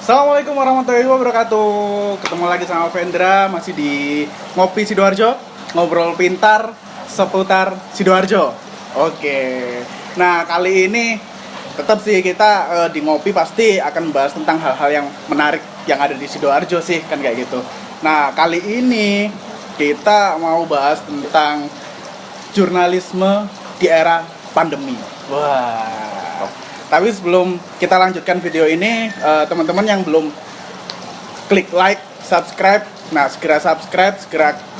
Assalamualaikum warahmatullahi wabarakatuh. Ketemu lagi sama Vendra, masih di Ngopi Sidoarjo, ngobrol pintar seputar Sidoarjo. Oke. Nah, kali ini tetap sih kita di Ngopi pasti akan membahas tentang hal-hal yang menarik yang ada di Sidoarjo sih, kan kayak gitu. Nah, kali ini kita mau bahas tentang jurnalisme di era pandemi. Wah. Tapi sebelum kita lanjutkan video ini, teman-teman yang belum klik like, subscribe, nah segera subscribe,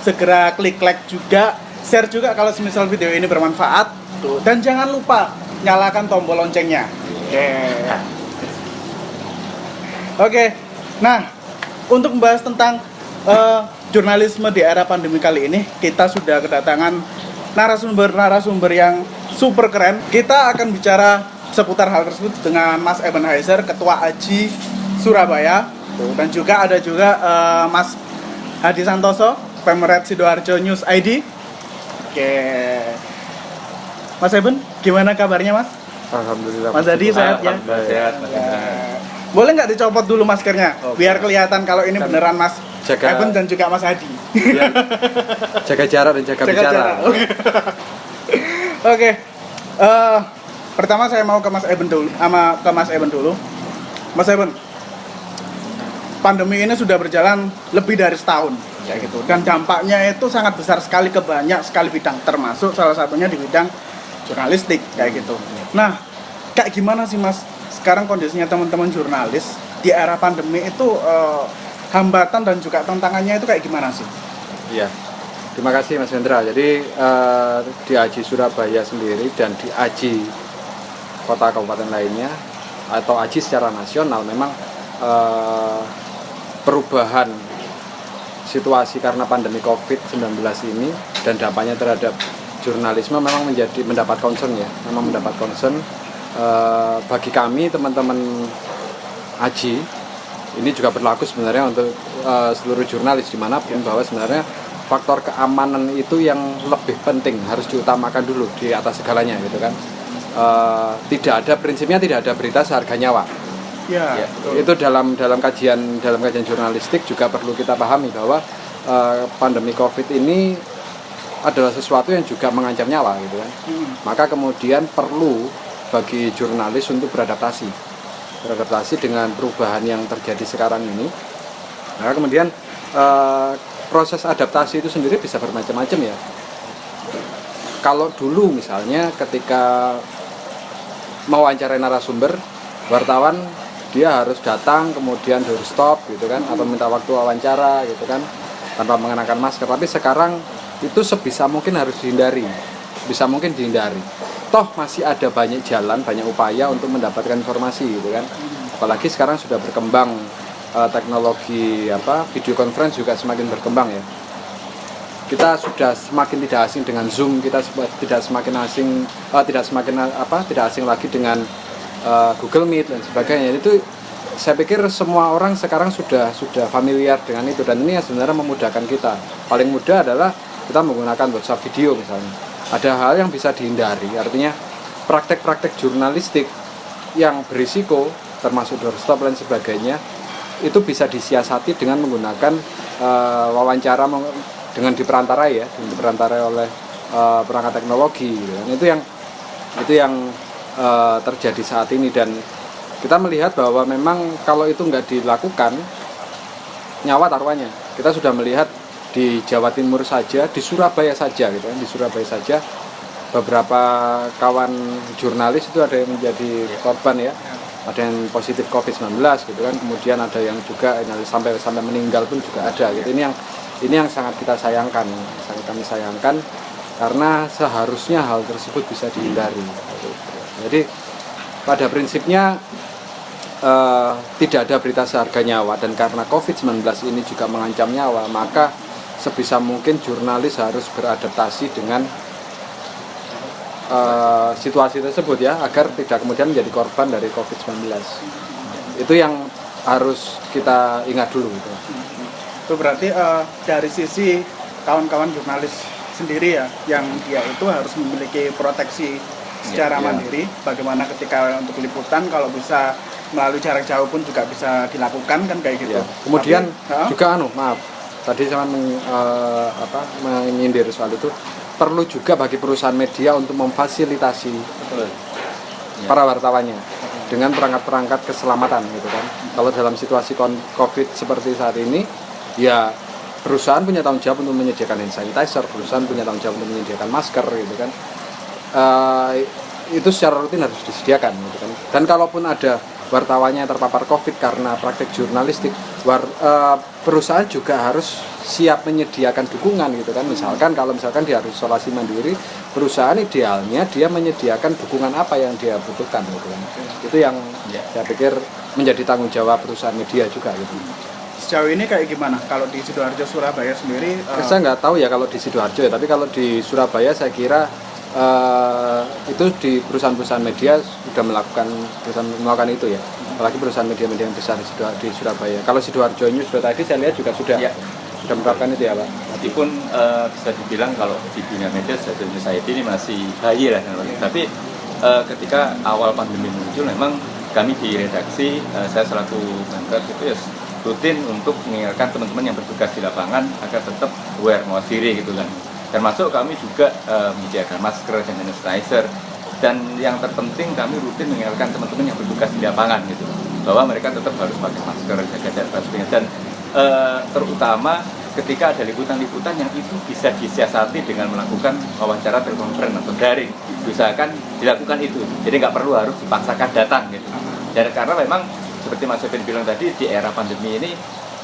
segera klik like juga, share juga kalau semisal video ini bermanfaat, tuh. Dan jangan lupa nyalakan tombol loncengnya. Oke. Nah, untuk membahas tentang jurnalisme di era pandemi kali ini, kita sudah kedatangan narasumber yang super keren. Kita akan bicara seputar hal tersebut dengan Mas Ebenheiser, Ketua AJI Surabaya, dan juga ada Mas Hadi Santoso, Pemret Sidoarjo News ID. Oke, Mas Eben, gimana kabarnya Mas? Alhamdulillah. Mas Hadi sehat ya? Sehat. Boleh nggak dicopot dulu maskernya, biar kelihatan kalau ini beneran Mas Eben dan juga Mas Hadi. Jaga jarak dan jaga bicara. Oke. Pertama saya mau ke Mas Eben dulu, Mas Eben, pandemi ini sudah berjalan lebih dari setahun, kayak gitu. Dan dampaknya itu sangat besar sekali ke banyak sekali bidang, termasuk salah satunya di bidang jurnalistik, kayak gitu. Nah, kayak gimana sih Mas sekarang kondisinya teman-teman jurnalis di era pandemi itu, hambatan dan juga tantangannya itu kayak gimana sih? Iya. Terima kasih Mas Hendra. Jadi di AJI Surabaya sendiri dan di AJI kota kabupaten lainnya atau AJI secara nasional memang perubahan situasi karena pandemi COVID-19 ini dan dampaknya terhadap jurnalisme memang mendapat concern ya, memang mendapat concern bagi kami teman-teman AJI. Ini juga berlaku sebenarnya untuk seluruh jurnalis dimanapun, bahwa sebenarnya faktor keamanan itu yang lebih penting, harus diutamakan dulu di atas segalanya gitu kan. Prinsipnya tidak ada berita seharga nyawa. Ya, itu dalam kajian jurnalistik juga perlu kita pahami bahwa pandemi COVID ini adalah sesuatu yang juga mengancam nyawa gitu kan. Maka kemudian perlu bagi jurnalis untuk beradaptasi dengan perubahan yang terjadi sekarang ini. Maka kemudian proses adaptasi itu sendiri bisa bermacam-macam ya. Kalau dulu misalnya ketika mewawancarai narasumber, wartawan dia harus datang kemudian doorstop gitu kan, atau minta waktu wawancara gitu kan, tanpa mengenakan masker. Tapi sekarang itu sebisa mungkin harus dihindari, toh masih ada banyak jalan, banyak upaya untuk mendapatkan informasi gitu kan. Apalagi sekarang sudah berkembang teknologi video conference juga semakin berkembang ya. Kita sudah semakin tidak asing dengan Zoom, kita tidak asing lagi dengan Google Meet dan sebagainya. Itu saya pikir semua orang sekarang sudah familiar dengan itu, dan ini sebenarnya memudahkan kita. Paling mudah adalah kita menggunakan WhatsApp video misalnya. Ada hal yang bisa dihindari, artinya praktek-praktek jurnalistik yang berisiko termasuk doorstop dan sebagainya itu bisa disiasati dengan menggunakan wawancara dengan diperantarai oleh perangkat teknologi gitu. Itu yang terjadi saat ini, dan kita melihat bahwa memang kalau itu nggak dilakukan nyawa taruhannya. Kita sudah melihat di Jawa Timur saja, di Surabaya saja gitu kan, beberapa kawan jurnalis itu ada yang menjadi korban ya, ada yang positif COVID-19 gitu kan, kemudian ada yang juga sampai meninggal pun juga ada gitu. Ini yang sangat kita sayangkan, kami sayangkan, karena seharusnya hal tersebut bisa dihindari. Jadi pada prinsipnya tidak ada berita seharga nyawa, dan karena COVID-19 ini juga mengancam nyawa, maka sebisa mungkin jurnalis harus beradaptasi dengan situasi tersebut ya, agar tidak kemudian menjadi korban dari COVID-19. Itu yang harus kita ingat dulu gitu. Itu berarti dari sisi kawan-kawan jurnalis sendiri ya, yang dia itu harus memiliki proteksi secara mandiri. Bagaimana ketika untuk liputan, kalau bisa melalui jarak jauh pun juga bisa dilakukan kan kayak gitu. Ya. Kemudian Tapi, juga maaf, tadi saya menyindir soal itu, perlu juga bagi perusahaan media untuk memfasilitasi Betul. para wartawannya dengan perangkat-perangkat keselamatan gitu kan. Kalau dalam situasi COVID seperti saat ini, ya perusahaan punya tanggung jawab untuk menyediakan hand sanitizer, perusahaan punya tanggung jawab untuk menyediakan masker gitu kan. Itu secara rutin harus disediakan gitu kan. Dan kalaupun ada wartawannya terpapar COVID karena praktek jurnalistik, perusahaan juga harus siap menyediakan dukungan gitu kan. Misalkan kalau dia harus isolasi mandiri, perusahaan idealnya dia menyediakan dukungan apa yang dia butuhkan gitu kan. Itu yang saya pikir menjadi tanggung jawab perusahaan media juga gitu. sejauh ini kayak gimana kalau di Sidoarjo Surabaya sendiri? Saya nggak tahu ya kalau di Sidoarjo ya, tapi kalau di Surabaya saya kira itu di perusahaan-perusahaan media sudah melakukan itu ya, apalagi perusahaan media-media yang besar di Surabaya. Kalau Sidoarjo News tadi saya lihat juga sudah menerapkan itu ya Pak. Meskipun bisa dibilang kalau di dunia media Sidoarjo News IT ini masih bayi lah, tapi ketika awal pandemi muncul memang kami di redaksi, saya selaku banker itu ya rutin untuk mengingatkan teman-teman yang bertugas di lapangan agar tetap aware, mawas diri gitu kan. Termasuk kami juga menyediakan masker dan sanitizer, dan yang terpenting kami rutin mengingatkan teman-teman yang bertugas di lapangan gitu bahwa mereka tetap harus pakai masker, jaga jarak dan sebagainya. Dan terutama ketika ada liputan-liputan yang itu bisa disiasati dengan melakukan wawancara telekonferensi atau daring, usahakan dilakukan itu. Jadi nggak perlu harus dipaksakan datang gitu. Dan karena memang seperti Mas Evan bilang tadi, di era pandemi ini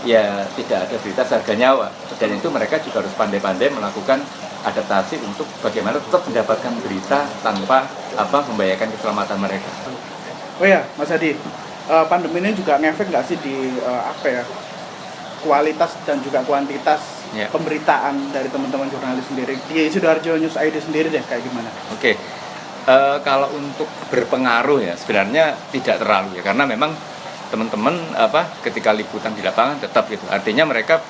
ya tidak ada berita seharga nyawa, dan itu mereka juga harus pandai-pandai melakukan adaptasi untuk bagaimana tetap mendapatkan berita tanpa membahayakan keselamatan mereka. Oh ya, Mas Adi, pandemi ini juga ngefek nggak sih di kualitas dan juga kuantitas pemberitaan dari teman-teman jurnalis sendiri di Sidoarjo News ID sendiri deh, kayak gimana? Oke. Kalau untuk berpengaruh ya sebenarnya tidak terlalu ya, karena memang teman-teman ketika liputan di lapangan tetap gitu. Artinya mereka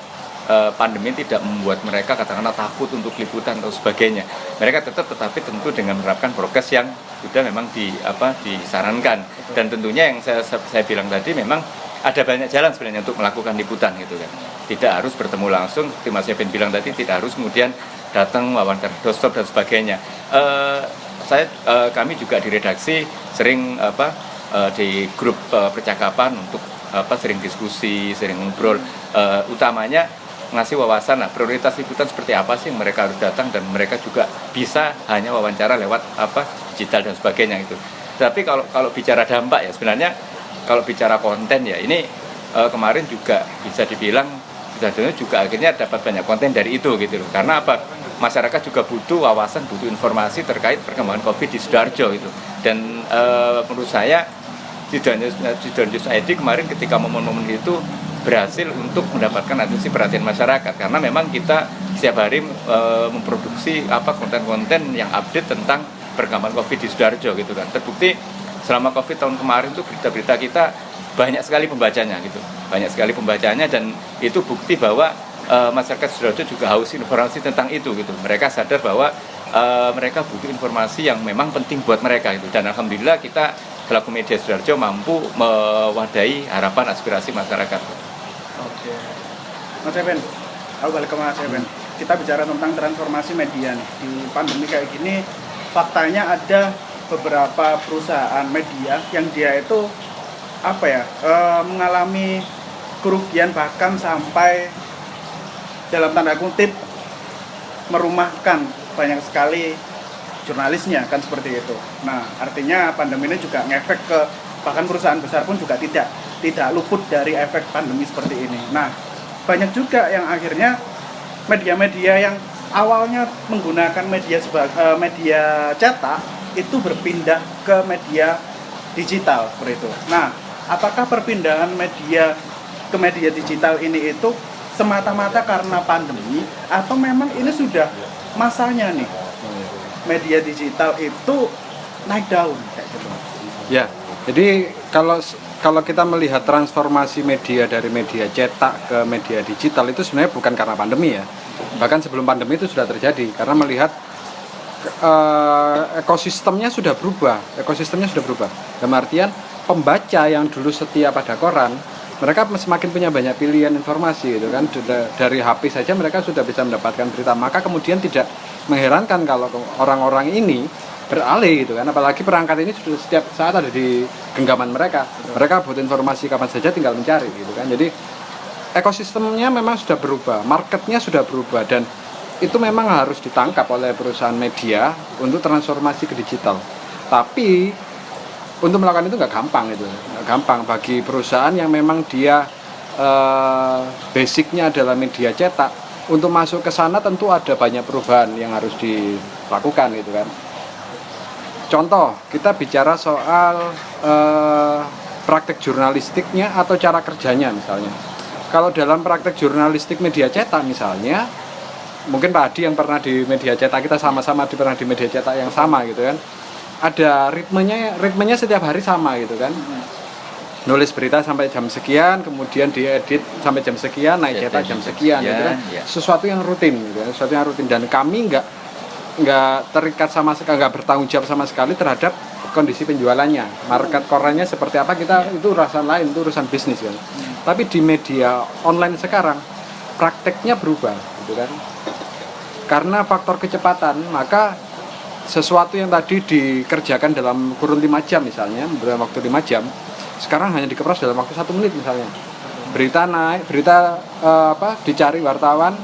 pandemi tidak membuat mereka katakanlah takut untuk liputan atau sebagainya. Mereka tetapi tentu dengan menerapkan prokes yang sudah memang disarankan. Dan tentunya yang saya bilang tadi memang ada banyak jalan sebenarnya untuk melakukan liputan gitu kan. Tidak harus bertemu langsung, seperti Mas Evan bilang tadi, tidak harus kemudian datang wawancara doorstop dan sebagainya. Kami juga di redaksi sering di grup percakapan untuk sering diskusi, sering ngobrol, utamanya ngasih wawasan prioritas liputan seperti apa sih yang mereka harus datang, dan mereka juga bisa hanya wawancara lewat digital dan sebagainya itu. Tapi kalau bicara dampak ya sebenarnya kalau bicara konten ya ini kemarin juga bisa dibilang juga akhirnya dapat banyak konten dari itu gitu loh. Karena masyarakat juga butuh wawasan, butuh informasi terkait perkembangan COVID di Sidoarjo itu. Dan menurut saya Sidoarjo News ID kemarin ketika momen-momen itu berhasil untuk mendapatkan atensi perhatian masyarakat, karena memang kita setiap hari memproduksi konten-konten yang update tentang perkembangan COVID di Sidoarjo gitu kan. Terbukti selama COVID tahun kemarin tuh berita-berita kita banyak sekali pembacanya gitu, dan itu bukti bahwa masyarakat Sidoarjo juga haus informasi tentang itu gitu. Mereka sadar bahwa mereka butuh informasi yang memang penting buat mereka gitu, dan alhamdulillah kita selaku media Sidoarjo mampu mewadahi harapan aspirasi masyarakat. Oke, Mas Evan, aku balik ke Mas Evan. Kita bicara tentang transformasi media nih. Di pandemi kayak gini, faktanya ada beberapa perusahaan media yang dia itu mengalami kerugian, bahkan sampai dalam tanda kutip merumahkan banyak sekali jurnalisnya kan, seperti itu. Nah, artinya pandemi ini juga ngefek ke bahkan perusahaan besar pun juga tidak luput dari efek pandemi seperti ini. Nah, banyak juga yang akhirnya media-media yang awalnya menggunakan media cetak itu berpindah ke media digital seperti itu. Nah, apakah perpindahan media ke media digital ini itu semata-mata karena pandemi, atau memang ini sudah masanya nih media digital itu naik daun kayak gitu? Ya, jadi kalau kita melihat transformasi media dari media cetak ke media digital itu sebenarnya bukan karena pandemi ya. Bahkan sebelum pandemi itu sudah terjadi, karena melihat ekosistemnya sudah berubah. Dalam artian pembaca yang dulu setia pada koran, mereka semakin punya banyak pilihan informasi gitu kan. Dari HP saja mereka sudah bisa mendapatkan berita. Maka kemudian tidak mengherankan kalau orang-orang ini beralih gitu kan. Apalagi perangkat ini sudah setiap saat ada di genggaman mereka. Mereka butuh informasi kapan saja tinggal mencari gitu kan. Jadi ekosistemnya memang sudah berubah, marketnya sudah berubah, dan itu memang harus ditangkap oleh perusahaan media untuk transformasi ke digital. Tapi untuk melakukan itu nggak gampang, itu nggak gampang bagi perusahaan yang memang dia basicnya adalah media cetak. Untuk masuk ke sana tentu ada banyak perubahan yang harus dilakukan gitu kan. Contoh, kita bicara soal praktek jurnalistiknya atau cara kerjanya misalnya. Kalau dalam praktek jurnalistik media cetak misalnya, mungkin Pak Adi yang pernah di media cetak, kita sama-sama pernah di media cetak yang sama gitu kan. Ada ritmenya setiap hari sama gitu kan. Nulis berita sampai jam sekian, kemudian diedit sampai jam sekian, naik cetak jam sekian gitu kan. Sesuatu yang rutin gitu kan, sesuatu yang rutin, dan kami nggak terikat sama sekali, nggak bertanggung jawab sama sekali terhadap kondisi penjualannya, market korannya seperti apa, kita itu urusan lain, itu urusan bisnis kan. Tapi di media online sekarang prakteknya berubah gitu kan. Karena faktor kecepatan, maka sesuatu yang tadi dikerjakan dalam kurun 5 jam misalnya, dalam waktu 5 jam, sekarang hanya dikemas dalam waktu 1 menit misalnya. Berita naik, dicari wartawan,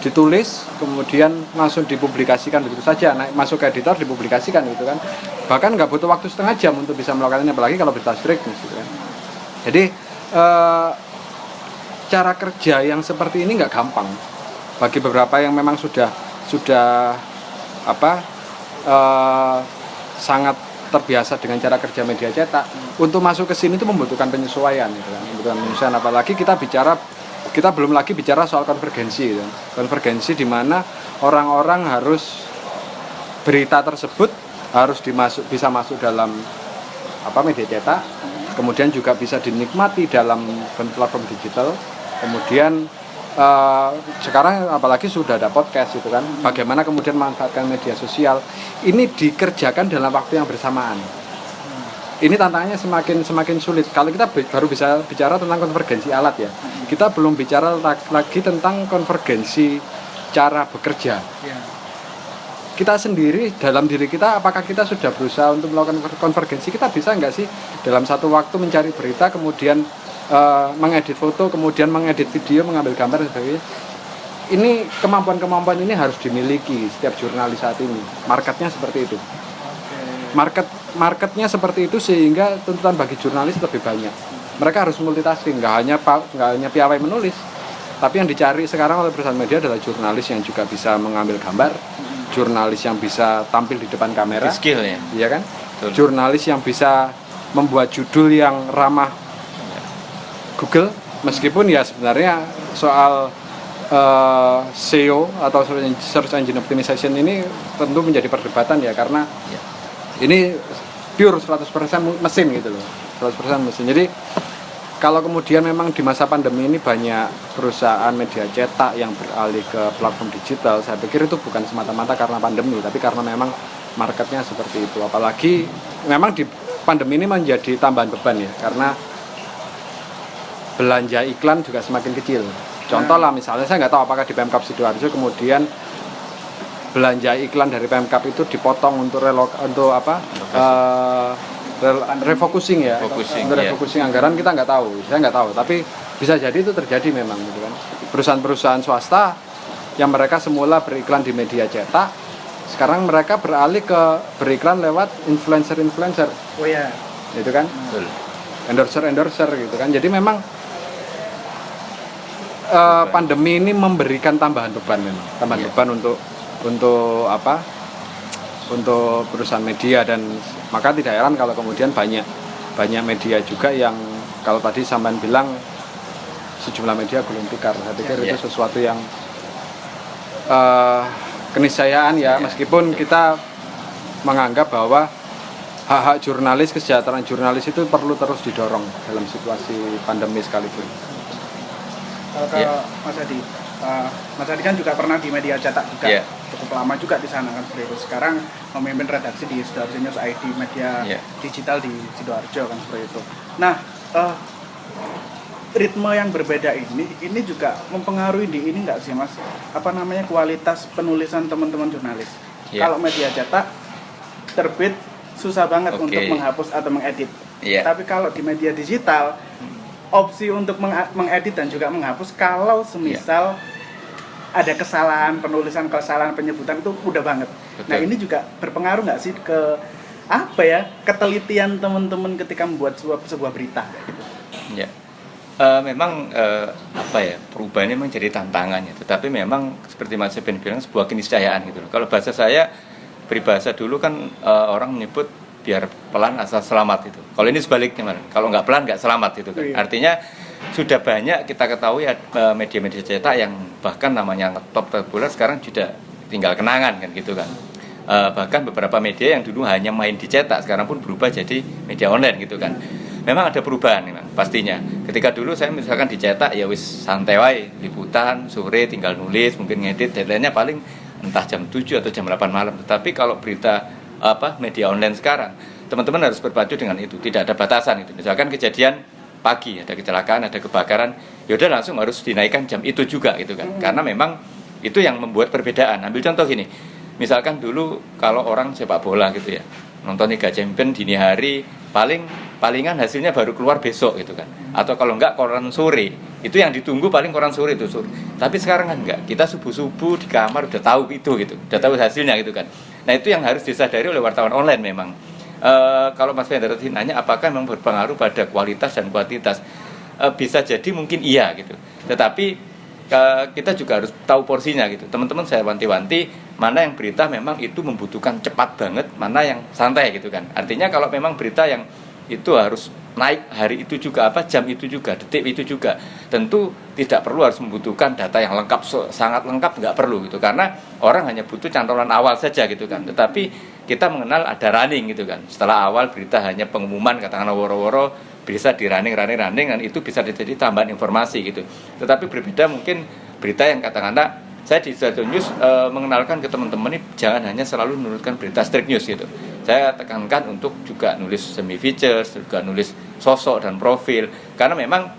ditulis, kemudian langsung dipublikasikan begitu saja, naik masuk ke editor, dipublikasikan gitu kan. Bahkan nggak butuh waktu setengah jam untuk bisa melakukannya, apalagi kalau berita strict gitu kan. Jadi cara kerja yang seperti ini nggak gampang bagi beberapa yang memang sudah sangat terbiasa dengan cara kerja media cetak. Untuk masuk ke sini itu membutuhkan penyesuaian gitu kan. Membutuhkan penyesuaian, apalagi kita belum lagi bicara soal konvergensi gitu. Konvergensi di mana orang-orang harus berita tersebut harus bisa masuk dalam media cetak, kemudian juga bisa dinikmati dalam platform digital. Kemudian sekarang apalagi sudah ada podcast gitu kan, bagaimana kemudian memanfaatkan media sosial ini dikerjakan dalam waktu yang bersamaan. Ini tantangannya semakin sulit. Kalau kita baru bisa bicara tentang konvergensi alat ya, kita belum bicara lagi tentang konvergensi cara bekerja. Kita sendiri dalam diri kita, apakah kita sudah berusaha untuk melakukan konvergensi? Kita bisa nggak sih dalam satu waktu mencari berita, kemudian mengedit foto, kemudian mengedit video, mengambil gambar dan sebagainya. Ini kemampuan ini harus dimiliki setiap jurnalis saat ini. Marketnya seperti itu. Marketnya seperti itu sehingga tuntutan bagi jurnalis lebih banyak. Mereka harus multitasking, nggak hanya piawai menulis, tapi yang dicari sekarang oleh perusahaan media adalah jurnalis yang juga bisa mengambil gambar, jurnalis yang bisa tampil di depan kamera, skill ya, iya kan? Betul. Jurnalis yang bisa membuat judul yang ramah Google, meskipun ya sebenarnya soal SEO atau Search Engine Optimization ini tentu menjadi perdebatan ya, karena ini pure 100% mesin gitu loh, 100% mesin. Jadi kalau kemudian memang di masa pandemi ini banyak perusahaan media cetak yang beralih ke platform digital, saya pikir itu bukan semata-mata karena pandemi, tapi karena memang marketnya seperti itu. Apalagi memang di pandemi ini menjadi tambahan beban ya, karena belanja iklan juga semakin kecil. Contoh lah misalnya, saya nggak tahu apakah di Pemkab Sidoarjo kemudian belanja iklan dari Pemkab itu dipotong untuk refocusing ya, untuk refocusing anggaran, kita nggak tahu, saya nggak tahu, tapi bisa jadi itu terjadi memang gitu kan. Perusahaan-perusahaan swasta yang mereka semula beriklan di media cetak, sekarang mereka beralih ke beriklan lewat influencer. Oh ya, gitu kan, endorser gitu kan. Jadi memang pandemi ini memberikan tambahan beban beban untuk perusahaan media, dan maka tidak heran kalau kemudian banyak media juga yang kalau tadi sampean bilang sejumlah media gulung tikar. Saya pikir itu sesuatu yang keniscayaan ya, meskipun kita menganggap bahwa hak-hak jurnalis, kesejahteraan jurnalis itu perlu terus didorong dalam situasi pandemi sekalipun. Kalau ke Mas Adi kan juga pernah di media cetak juga. cukup lama juga di sana kan seperti itu. Sekarang memimpin redaksi di Sidoarjo News ID, media digital di Sidoarjo kan seperti itu. Nah, ritme yang berbeda ini juga mempengaruhi di ini nggak sih Mas? Apa namanya, kualitas penulisan teman-teman jurnalis. Kalau media cetak terbit susah banget untuk menghapus atau mengedit. Tapi kalau di media digital opsi untuk mengedit dan juga menghapus kalau semisal ada kesalahan penulisan, kesalahan penyebutan itu mudah banget. Betul. Nah ini juga berpengaruh nggak sih ke ketelitian teman-teman ketika membuat sebuah berita gitu? Ya. Memang perubahannya memang jadi tantangannya, tetapi memang seperti Mas Eben bilang sebuah keniscayaan gitu loh. Kalau bahasa saya, peribahasa dulu kan orang menyebut biar pelan asal selamat itu. Kalau ini sebaliknya, kalau nggak pelan nggak selamat itu kan. Artinya sudah banyak kita ketahui media-media cetak yang bahkan namanya top terpopuler sekarang sudah tinggal kenangan kan gitu kan. Bahkan beberapa media yang dulu hanya main dicetak sekarang pun berubah jadi media online gitu kan. Memang ada perubahan memang pastinya. Ketika dulu saya misalkan dicetak ya wis santai wae, liputan sore tinggal nulis, mungkin ngedit, deadline-nya paling entah jam 7 atau jam 8 malam. Tetapi kalau berita media online sekarang, teman-teman harus berpacu dengan itu, tidak ada batasan itu. Misalkan kejadian pagi ada kecelakaan, ada kebakaran, ya udah langsung harus dinaikkan jam itu juga gitu kan. Karena memang itu yang membuat perbedaan. Ambil contoh gini. Misalkan dulu kalau orang sepak bola gitu ya, nonton Liga Champions dini hari, palingan hasilnya baru keluar besok gitu kan. Atau kalau enggak koran sore, itu yang ditunggu paling koran sore itu sore. Tapi sekarang kan enggak, kita subuh-subuh di kamar udah tahu itu gitu, udah tahu hasilnya gitu kan. Nah itu yang harus disadari oleh wartawan online memang. Kalau Mas Fender nanya apakah memang berpengaruh pada kualitas dan kuantitas, bisa jadi mungkin iya gitu. Tetapi kita juga harus tahu porsinya gitu. Teman-teman saya wanti-wanti mana yang berita memang itu membutuhkan cepat banget, mana yang santai gitu kan. Artinya kalau memang berita yang itu harus naik hari itu juga, jam itu juga, detik itu juga, tentu tidak perlu harus membutuhkan data yang lengkap, sangat lengkap nggak perlu gitu, karena orang hanya butuh cantolan awal saja gitu kan. Tetapi kita mengenal ada running gitu kan. Setelah awal berita hanya pengumuman katakanlah woro-woro, bisa di running dan itu bisa jadi tambahan informasi gitu. Tetapi berbeda mungkin berita yang katakanlah saya di Sidoarjo News mengenalkan ke teman-teman ini jangan hanya selalu menurunkan berita strict news gitu. Saya tekankan untuk juga nulis semi features, juga nulis sosok dan profil, karena memang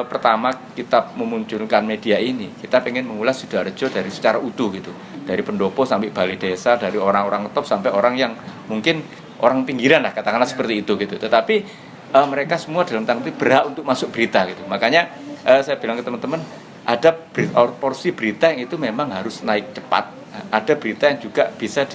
pertama kita memunculkan media ini, kita pengen mengulas Sidoarjo dari secara utuh gitu, dari pendopo sampai balai desa, dari orang-orang top sampai orang yang mungkin orang pinggiran lah katakanlah seperti itu gitu. Tetapi mereka semua dalam tanda kutip berhak untuk masuk berita gitu. Makanya saya bilang ke teman-teman, ada porsi berita yang itu memang harus naik cepat, ada berita yang juga bisa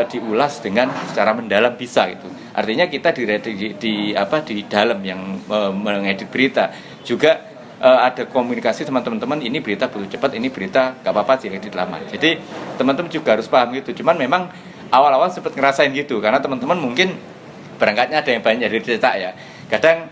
diulas dengan secara mendalam bisa gitu. Artinya kita di dalam yang mengedit berita juga ada komunikasi sama teman-teman, ini berita butuh cepat, ini berita gak apa-apa sih edit lama. Jadi teman-teman juga harus paham gitu. Cuman memang awal-awal sempat ngerasain gitu, karena teman-teman mungkin berangkatnya ada yang banyak dari cetak ya. Kadang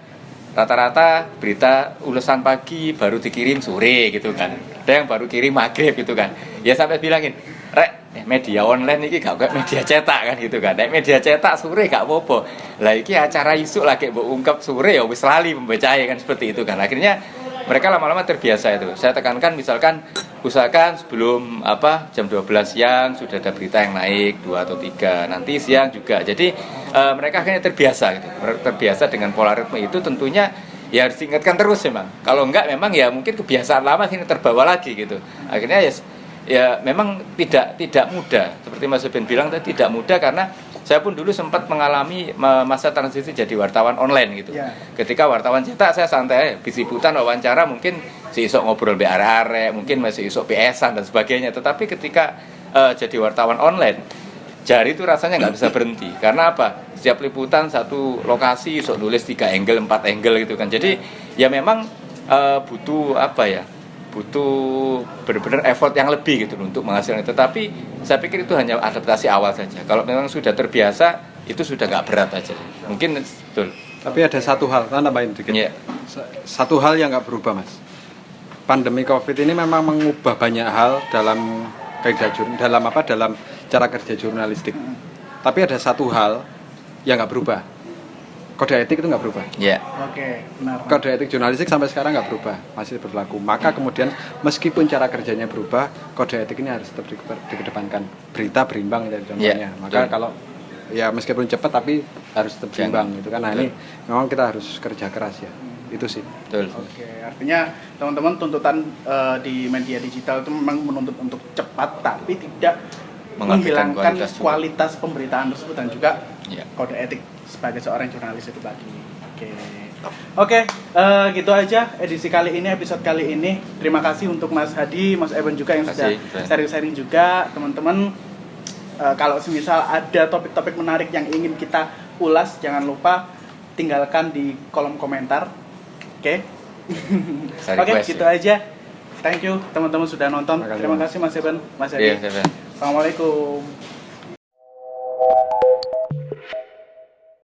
rata-rata berita ulasan pagi baru dikirim sore gitu kan. Ada yang baru kirim maghrib gitu kan. Ya sampai bilangin, "Rek, media online ini gak kayak media cetak kan gitu kan. Nek media cetak sore gak apa-apa. Lah iki acara isuk lagi mbok ungkap sore ya wis lali pembacanya kan seperti itu kan." Akhirnya mereka lama-lama terbiasa itu. Saya tekankan misalkan usahakan sebelum jam 12 siang sudah ada berita yang naik 2 atau 3, nanti siang juga. Jadi mereka akhirnya terbiasa gitu. Terbiasa dengan pola ritme itu, tentunya ya harus diingatkan terus memang. Kalau enggak memang ya mungkin kebiasaan lama ini terbawa lagi gitu. Akhirnya ya memang tidak mudah. Seperti Mas Eben bilang tadi, tidak mudah karena saya pun dulu sempat mengalami masa transisi jadi wartawan online gitu. Ketika wartawan cetak saya santai, habis liputan wawancara mungkin si isok ngobrol be arek-arek, mungkin masih isok PS-an dan sebagainya. Tetapi ketika jadi wartawan online, jari itu rasanya nggak bisa berhenti. Karena apa? Setiap liputan satu lokasi isok nulis 3 angle, 4 angle gitu kan. Jadi ya memang butuh butuh benar-benar effort yang lebih gitu untuk menghasilkan itu. Tapi saya pikir itu hanya adaptasi awal saja. Kalau memang sudah terbiasa, itu sudah nggak berat aja. Mungkin betul. Tapi ada satu hal, tambahin dikit. Yeah. Satu hal yang nggak berubah, Mas. Pandemi COVID ini memang mengubah banyak hal dalam dalam cara kerja jurnalistik. Tapi ada satu hal yang nggak berubah, kode etik itu nggak berubah. Ya. Oke, benar. Kode etik jurnalistik sampai sekarang nggak berubah, masih berlaku. Maka kemudian meskipun cara kerjanya berubah, kode etik ini harus tetap dikedepankan. Berita berimbang itu contohnya. Maka betul. kalau ya meskipun cepat tapi harus tetap berimbang gitu kan. Nah ini memang kita harus kerja keras ya. Itu sih. Betul. Oke, artinya teman-teman tuntutan di media digital itu memang menuntut untuk cepat tapi tidak Mengabaikan menghilangkan kualitas juga. kualitas pemberitaan tersebut dan juga Ya. kode etik sebagai seorang jurnalis itu tadi. Oke, gitu aja edisi kali ini, episode kali ini. Terima kasih untuk Mas Hadi, Mas Eben juga yang sudah sharing-sharing juga, teman-teman. Kalau semisal ada topik-topik menarik yang ingin kita ulas, jangan lupa tinggalkan di kolom komentar. Oke, gitu aja. Thank you teman-teman sudah nonton. Terima kasih, Terima kasih Mas Eben, Mas Hadi. Iya, Assalamualaikum.